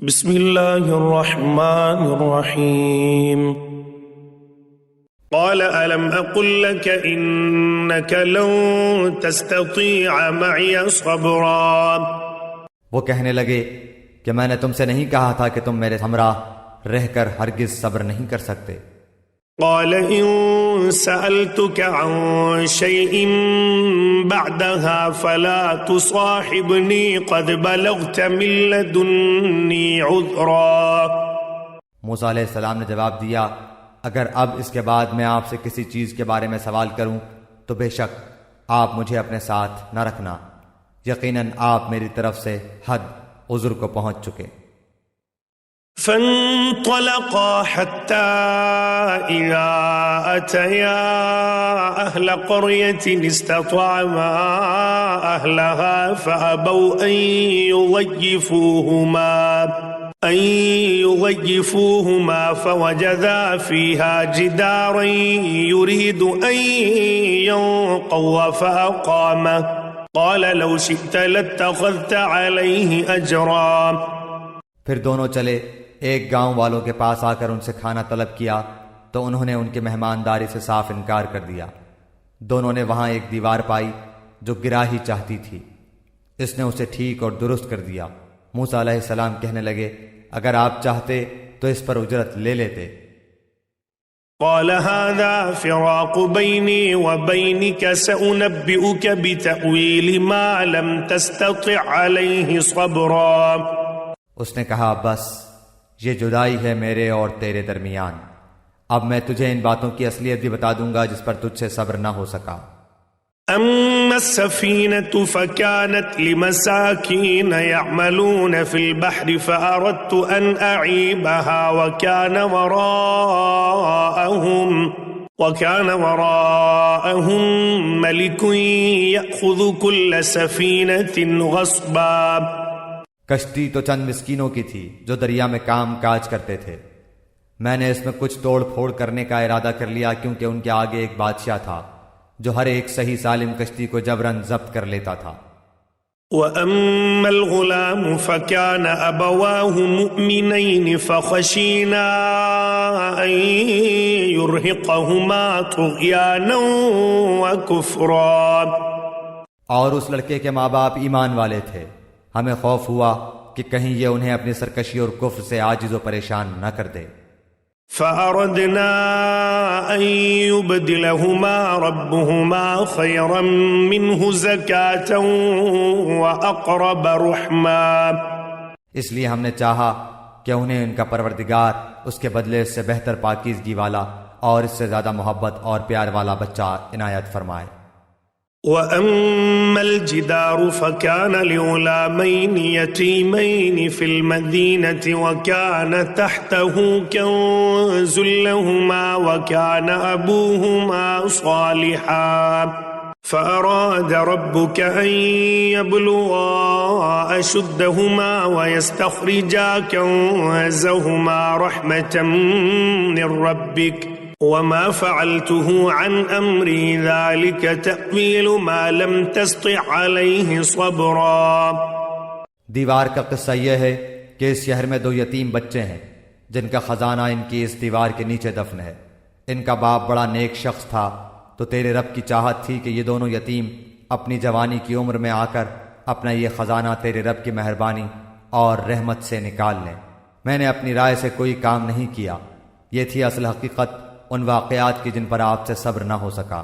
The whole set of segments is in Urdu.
بسم اللہ الرحمن الرحیم قال ألم أقل لك إنك لن تستطيع معي صبرا وہ کہنے لگے کہ میں نے تم سے نہیں کہا تھا کہ تم میرے ہمراہ رہ کر ہرگز صبر نہیں کر سکتے۔ قال إن سألتك عن شيء بعدها فلا تصاحبني قد بلغت من لدني عذرا۔ موسیٰ علیہ السلام نے جواب دیا، اگر اب اس کے بعد میں آپ سے کسی چیز کے بارے میں سوال کروں تو بے شک آپ مجھے اپنے ساتھ نہ رکھنا، یقیناً آپ میری طرف سے حد عذر کو پہنچ چکے۔ فانطلقا حتى إذا أتيا أهل قرية استطعما أهلها فأبوا أن يضيفوهما فوجدا فيها جدارا يريد أن ينقض فأقامه قال لو شئت لاتخذت عليه أجرا۔ پھر دونوں چلے، ایک گاؤں والوں کے پاس آ کر ان سے کھانا طلب کیا تو انہوں نے ان کے مہمانداری سے صاف انکار کر دیا۔ دونوں نے وہاں ایک دیوار پائی جو گرا ہی چاہتی تھی، اس نے اسے ٹھیک اور درست کر دیا۔ موسیٰ علیہ السلام کہنے لگے، اگر آپ چاہتے تو اس پر اجرت لے لیتے۔ قال هذا فراق بيني وبينك سأنبئك بتأويل ما لم تستطع عليه صبرا۔ اس نے کہا، بس یہ جدائی ہے میرے اور تیرے درمیان، اب میں تجھے ان باتوں کی اصلیت بھی بتا دوں گا جس پر تجھ سے صبر نہ ہو سکا۔ أما السفينة فكانت لمساكين يعملون في البحر فأردت أن أعيبها وكان وراءهم ملك يأخذ كل سفينة غصبا۔ کشتی تو چند مسکینوں کی تھی جو دریا میں کام کاج کرتے تھے، میں نے اس میں کچھ توڑ پھوڑ کرنے کا ارادہ کر لیا کیونکہ ان کے آگے ایک بادشاہ تھا جو ہر ایک صحیح سالم کشتی کو جبراً ضبط کر لیتا تھا۔ وَأَمَّا الْغُلَامُ فَكَانَ أَبَوَاهُ مُؤْمِنَيْنِ فَخَشِينَا أَن يُرْهِقَهُمَا طُغْيَانًا وَكُفْرًا۔ اور اس لڑکے کے ماں باپ ایمان والے تھے، ہمیں خوف ہوا کہ کہیں یہ انہیں اپنی سرکشی اور کفر سے عاجز و پریشان نہ کر دے۔ فَأَرَدْنَا أَن يُبْدِلَهُمَا رَبُّهُمَا خَيْرًا مِّنْهُ زَكَاةً وَأَقْرَبَ رُحْمًا۔ اس لیے ہم نے چاہا کہ انہیں ان کا پروردگار اس کے بدلے اس سے بہتر پاکیزگی والا اور اس سے زیادہ محبت اور پیار والا بچہ عنایت فرمائے۔ وَأَمَّا الْجِدَارُ فَكَانَ لِغُلَامَيْنِ يَتِيمَيْنِ فِي الْمَدِينَةِ وَكَانَ تَحْتَهُ كَنزٌ لَّهُمَا وَكَانَ أَبُوهُمَا صَالِحًا فَأَرَادَ رَبُّكَ أَن يَبْلُغَا أَشُدَّهُمَا وَيَسْتَخْرِجَا كَنزَهُمَا رَحْمَةً مِّن رَّبِّكَ وما فعلته عن امری ذلك تأویل ما لم تستطع علیہ صبرا۔ دیوار کا قصہ یہ ہے کہ اس شہر میں 2 یتیم بچے ہیں جن کا خزانہ ان کی اس دیوار کے نیچے دفن ہے۔ ان کا باپ بڑا نیک شخص تھا، تو تیرے رب کی چاہت تھی کہ یہ دونوں یتیم اپنی جوانی کی عمر میں آ کر اپنا یہ خزانہ تیرے رب کی مہربانی اور رحمت سے نکال لیں۔ میں نے اپنی رائے سے کوئی کام نہیں کیا، یہ تھی اصل حقیقت ان واقعات کی جن پر آپ سے صبر نہ ہو سکا۔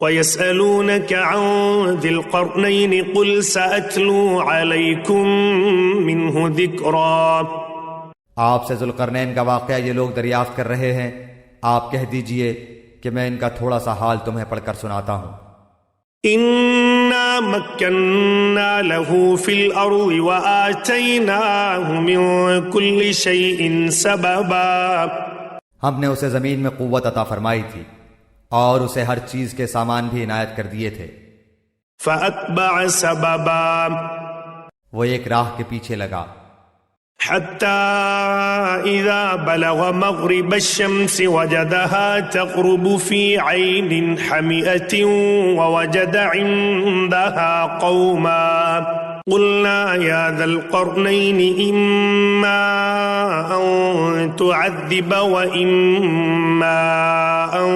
وَيَسْأَلُونَكَ عَنْ ذِي الْقَرْنَيْنِ قُلْ سَأَتْلُو عَلَيْكُمْ مِنْهُ ذِكْرًا۔ آپ سے ذوالقرنین کا واقعہ یہ لوگ دریافت کر رہے ہیں، آپ کہہ دیجئے کہ میں ان کا تھوڑا سا حال تمہیں پڑھ کر سناتا ہوں۔ إِنَّا مَكَّنَّا لَهُ فِي الْأَرْضِ وَآتَيْنَاهُ مِنْ كُلِّ شَيْءٍ سَبَبًا۔ ہم نے اسے زمین میں قوت عطا فرمائی تھی اور اسے ہر چیز کے سامان بھی عنایت کر دیے تھے۔ فَأَتْبَعَ سَبَبًا، وہ ایک راہ کے پیچھے لگا، حَتَّى إِذَا بَلَغَ مَغْرِبَ الشَّمْسِ وَجَدَهَا تَغْرُبُ فِي عَيْنٍ حَمِئَةٍ وَوَجَدَ عِندَهَا قَوْمًا قلنا يا ذا القرنين إما أن تعذب وإما أن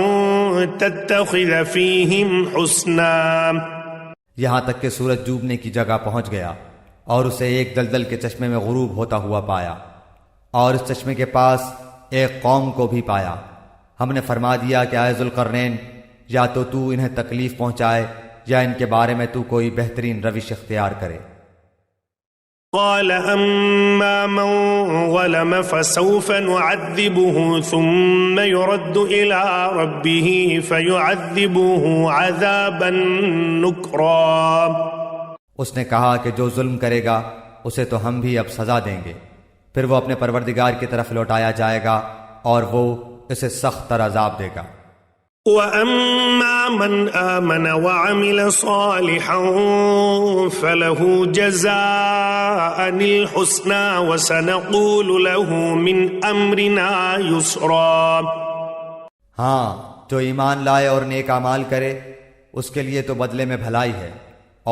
تتخذ فيهم حسنا. یہاں تک کہ سورج ڈوبنے کی جگہ پہنچ گیا اور اسے ایک دلدل کے چشمے میں غروب ہوتا ہوا پایا، اور اس چشمے کے پاس ایک قوم کو بھی پایا. ہم نے فرما دیا کہ اے ذوالقرنین، یا تو انہیں تکلیف پہنچائے یا ان کے بارے میں تو کوئی بہترین روش اختیار کرے. قال أما من ظلم فسوف نعذبه ثم يرد إلى ربه فيعذبه عذابا نكرا. اس نے کہا کہ جو ظلم کرے گا اسے تو ہم بھی اب سزا دیں گے، پھر وہ اپنے پروردگار کی طرف لوٹایا جائے گا اور وہ اسے سخت تر عذاب دے گا. وَأَمَّا مَنْ آمَنَ وَعَمِلَ صَالِحًا فَلَهُ جَزَاءً الْحُسْنَى وَسَنَقُولُ لَهُ مِنْ أَمْرِنَا يُسْرًا. ہاں، جو ایمان لائے اور نیک اعمال کرے اس کے لیے تو بدلے میں بھلائی ہے،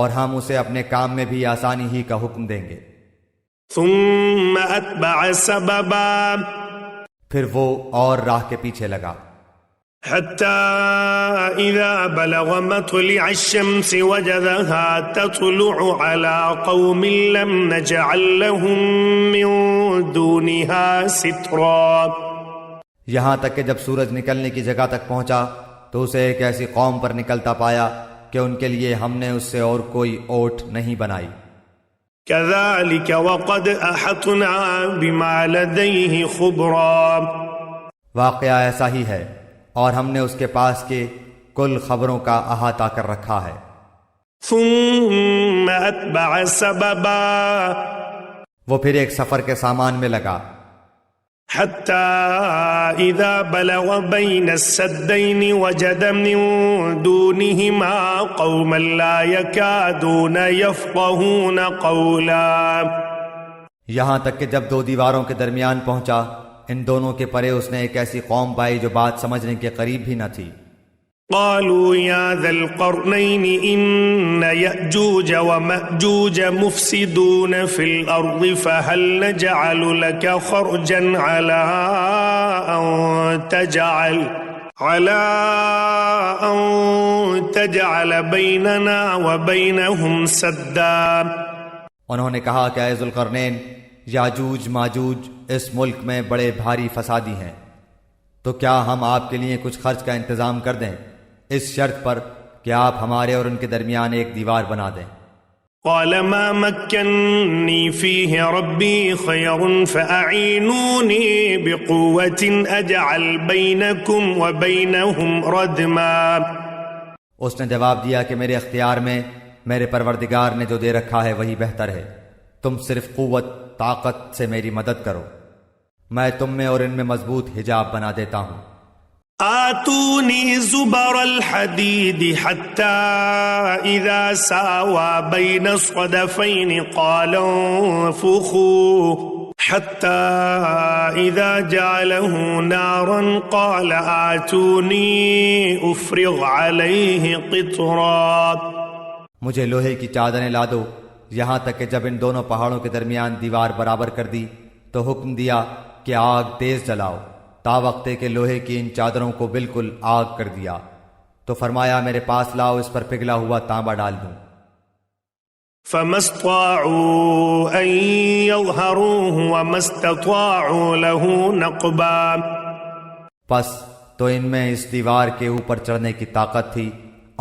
اور ہم اسے اپنے کام میں بھی آسانی ہی کا حکم دیں گے. ثُمَّ أَتْبَعَ سَبَبًا. پھر وہ اور راہ کے پیچھے لگا، حتى إذا بلغ مطلع الشمس وجدها تطلع على قوم لم نجعل لهم من دونها سترا. یہاں تک کہ جب سورج نکلنے کی جگہ تک پہنچا تو اسے ایک ایسی قوم پر نکلتا پایا کہ ان کے لیے ہم نے اس سے اور کوئی اوٹ نہیں بنائی. كذلك وقد أحطنا بما لديه خبرا. واقعہ ایسا ہی ہے اور ہم نے اس کے پاس کے کل خبروں کا احاطہ کر رکھا ہے. ثم أتبع سببا. وہ پھر ایک سفر کے سامان میں لگا، حتى إذا بلغ بين السدين وجد من دونهما قوما لا يكادون يفقهون قولا. یہاں تک کہ جب دو دیواروں کے درمیان پہنچا ان دونوں کے پرے اس نے ایک ایسی قوم پائی جو بات سمجھنے کے قریب بھی نہ تھی. قالوا يا ذا القرنين إن يأجوج ومأجوج مفسدون في الأرض فهل نجعل لك خرجا على أن تجعل بيننا وبينهم سدا. انہوں نے کہا کہ اے ذوالقرنین، یاجوج ماجوج اس ملک میں بڑے بھاری فسادی ہیں، تو کیا ہم آپ کے لیے کچھ خرچ کا انتظام کر دیں اس شرط پر کہ آپ ہمارے اور ان کے درمیان ایک دیوار بنا دیں. قال ما مكنني فيه ربي خير فأعينوني بقوة أجعل بينكم وبينهم ردما. اس نے جواب دیا کہ میرے اختیار میں میرے پروردگار نے جو دے رکھا ہے وہی بہتر ہے، تم صرف قوت طاقت سے میری مدد کرو، میں تم میں اور ان میں مضبوط حجاب بنا دیتا ہوں. آتونی زبر الحدید حتی اذا ساوى بین الصدفین قال انفخوا حتی اذا جعله نارا قال آتونی افرغ علیہ قطرا. مجھے لوہے کی چادریں لا دو، یہاں تک کہ جب ان دونوں پہاڑوں کے درمیان دیوار برابر کر دی تو حکم دیا کہ آگ تیز جلاؤ، تا وقتے کہ لوہے کی ان چادروں کو بالکل آگ کر دیا. تو فرمایا میرے پاس لاؤ، اس پر پگھلا ہوا تانبا ڈال دوں. فما استطاعوا ان يظهروه وما استطاعوا له نقبا. پس تو ان میں اس دیوار کے اوپر چڑھنے کی طاقت تھی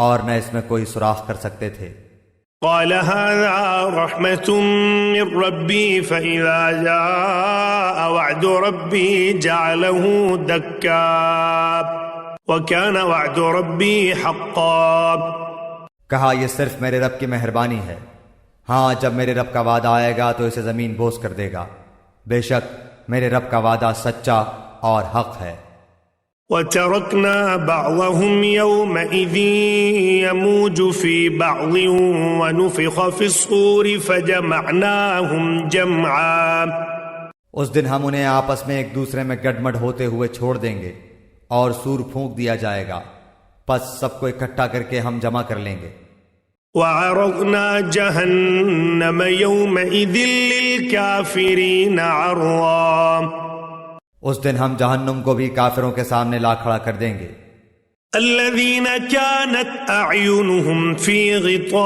اور نہ اس میں کوئی سوراخ کر سکتے تھے. قال هذا رحمة من ربي فإذا جاء وعد ربي جعله دكا وكان وعد ربي حقا. کہا یہ صرف میرے رب کی مہربانی ہے، ہاں جب میرے رب کا وعدہ آئے گا تو اسے زمین بوس کر دے گا، بے شک میرے رب کا وعدہ سچا اور حق ہے. وَتَرَكْنَا بَعْضَهُمْ يَوْمَئِذٍ يَمُوجُ فِي بَعْضٍ وَنُفِخَ فِي الصُّورِ فَجَمَعْنَاهُمْ جَمْعًا. اس دن ہم انہیں آپس میں ایک دوسرے میں گڈمڈ ہوتے ہوئے چھوڑ دیں گے اور سور پھونک دیا جائے گا، پس سب کو اکٹھا کر کے ہم جمع کر لیں گے. وعرضنا جهنم يومئذ للكافرين عرضا اس دن ہم جہنم کو بھی کافروں کے سامنے لا کھڑا کر دیں گے. الذين كانت أعينهم في غطاء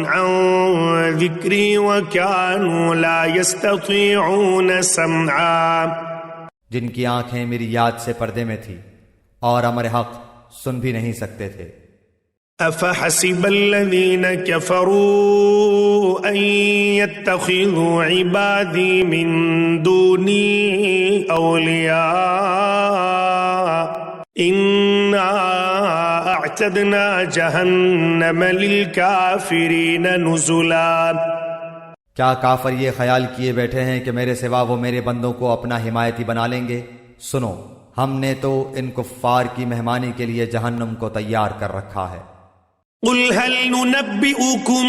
عن ذكري وكانوا لا يستطيعون سمعا جن کی آنکھیں میری یاد سے پردے میں تھی اور امر حق سن بھی نہیں سکتے تھے. أفحسب الذين كفروا أن يتخذوا عبادي من دوني أولياء إنا أعتدنا جهنم للكافرين نزلا. کیا کافر یہ خیال کیے بیٹھے ہیں کہ میرے سوا وہ میرے بندوں کو اپنا حمایتی بنا لیں گے؟ سنو، ہم نے تو ان کفار کی مہمانی کے لیے جہنم کو تیار کر رکھا ہے. قل هل ننبئكم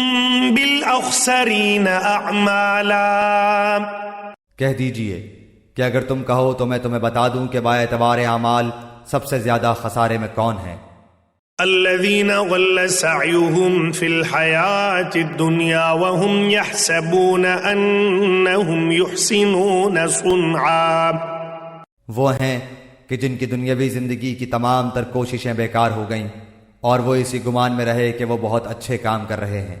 بالأخسرين أعمالا کہہ دیجئے کہ اگر تم کہو تو میں تمہیں بتا دوں کہ باعتبار اعمال سب سے زیادہ خسارے میں کون ہیں. الذين ضل سعيهم في الحياة الدنيا وهم يحسبون أنهم يحسنون صنعا وہ ہیں کہ جن کی دنیاوی زندگی کی تمام تر کوششیں بیکار ہو گئیں اور وہ اسی گمان میں رہے کہ وہ بہت اچھے کام کر رہے ہیں.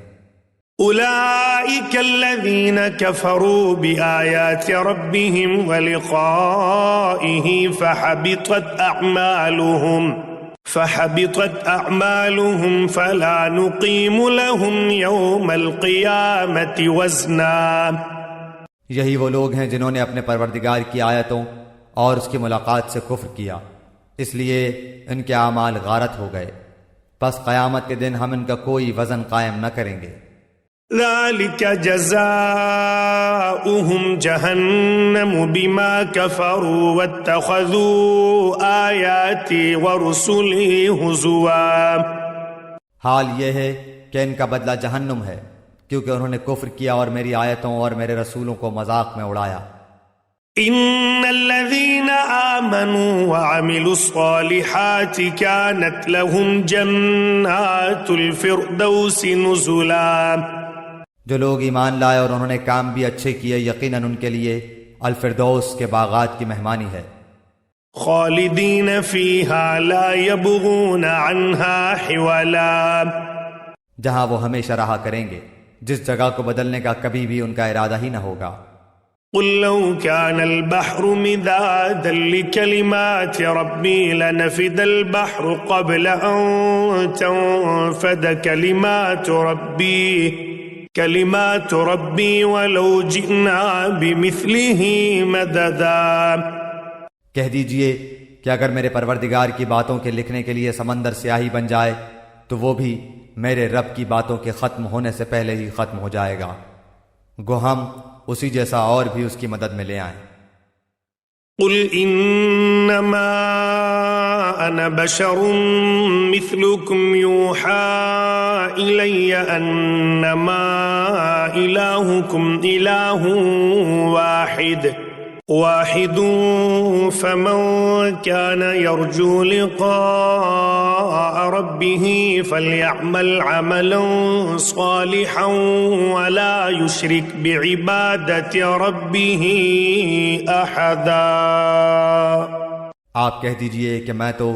أولئك الذين كفروا بآيات ربهم ولقائه فحبطت أعمالهم فلا نقيم لهم يوم القيامة وزنا. یہی وہ لوگ ہیں جنہوں نے اپنے پروردگار کی آیتوں اور اس کی ملاقات سے کفر کیا، اس لیے ان کے اعمال غارت ہو گئے، پس قیامت کے دن ہم ان کا کوئی وزن قائم نہ کریں گے. ذلك جزاؤهم جهنم بما كفروا واتخذوا آياتي ورسلي هزوا. حال یہ ہے کہ ان کا بدلہ جہنم ہے کیونکہ انہوں نے کفر کیا اور میری آیتوں اور میرے رسولوں کو مذاق میں اڑایا. ان الذين آمنوا وعملوا الصالحات كانت لهم جنات الفردوس نزلا. جو لوگ ایمان لائے اور انہوں نے کام بھی اچھے کیے، یقیناً ان کے لیے الفردوس کے باغات کی مہمانی ہے. خالدین فیہا لا یبغون عنہا حولا. جہاں وہ ہمیشہ رہا کریں گے، جس جگہ کو بدلنے کا کبھی بھی ان کا ارادہ ہی نہ ہوگا. قل لو كان البحر مدادا لكلمات ربي لنفد البحر قبل أن تنفد كلمات ربي ولو جئنا بمثله مددا. کہہ دیجئے کہ اگر میرے پروردگار کی باتوں کے لکھنے کے لیے سمندر سیاہی بن جائے تو وہ بھی میرے رب کی باتوں کے ختم ہونے سے پہلے ہی ختم ہو جائے گا. گو ہم اسی جیسا اور بھی اس کی مدد میں لے آئیں. قل انما انا بشر مثلكم يوحى الي انما الهكم اله واحد فمن كان يرجو لقاء ربه فليعمل عملا صالحا ولا يشرك بعبادة ربه أحدا. آپ کہہ دیجئے کہ میں تو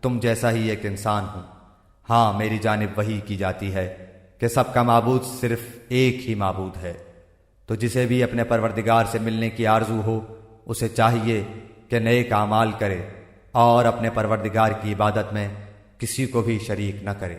تم جیسا ہی ایک انسان ہوں. ہاں، میری جانب وحی کی جاتی ہے کہ سب کا معبود صرف ایک ہی معبود ہے. تو جسے بھی اپنے پروردگار سے ملنے کی آرزو ہو اسے چاہیے کہ نیک اعمال کرے اور اپنے پروردگار کی عبادت میں کسی کو بھی شریک نہ کرے.